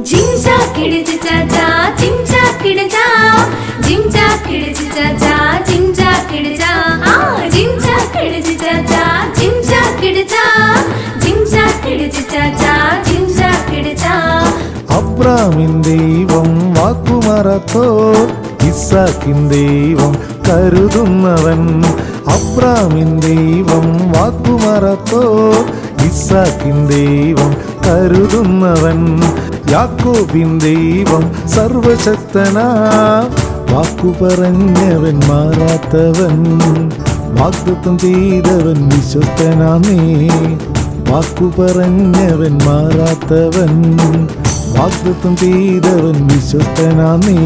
ജിംജാ കിടച്ച് ചാച്ചാ ജിംജാ കിടച്ചാ ജിംജാ കിടച്ച് ചാച്ചാ ജിംജാ കിടച്ചാ ജിംജാ കിടച്ച് ചാച്ചാ ജിംജാ കിടച്ചാ ജിംജാ കിടച്ച് ചാച്ചാ ജിംജാ കിടച്ചാ. അബ്രാമിൻ ദൈവം വാക്കുമറത്തോ ഇസ്ഹാക്കിൻ ദൈവം കരുതുന്നവൻ. അബ്രാമിൻ ദൈവം വാക്കുമറത്തോ ഇസ്ഹാക്കിൻ ദൈവം കരുതുന്നവൻ. യാക്കോബിൻ ദൈവം സർവശക്തനാ വാക്കു പറഞ്ഞവൻ മാറാത്തവൻ. വാഗ്ദത്തം ചെയ്തവൻ വിശ്വസ്തനാ നീ വാക്കു പറഞ്ഞവൻ മാറാത്തവൻ. വാഗ്ദത്തം ചെയ്തവൻ വിശ്വസ്തനാ നീ.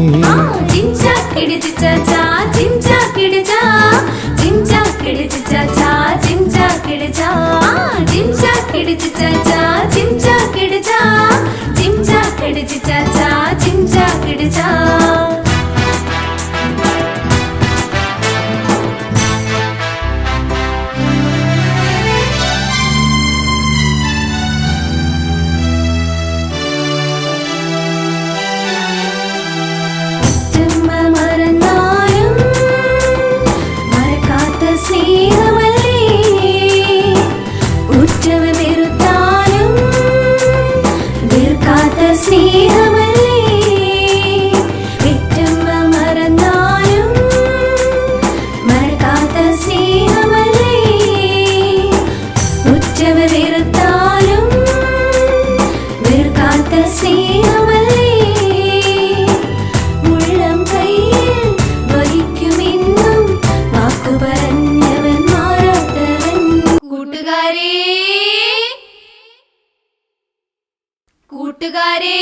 ജിംജാ കിടച്ച് ചാച്ചാ ജിംജാ കിടച്ചാ ജിംജാ കിടച്ച് ചാച്ചാ ജിംജാ കിടച്ചാ ജിംജാ കിടച്ച് ചാച്ചാ ജിംജാ കിടച്ചാ ജിംജാ കിടച്ച് ചാച്ചാ ജിംജാ കിടച്ചാ. കൂട്ടുകാരേ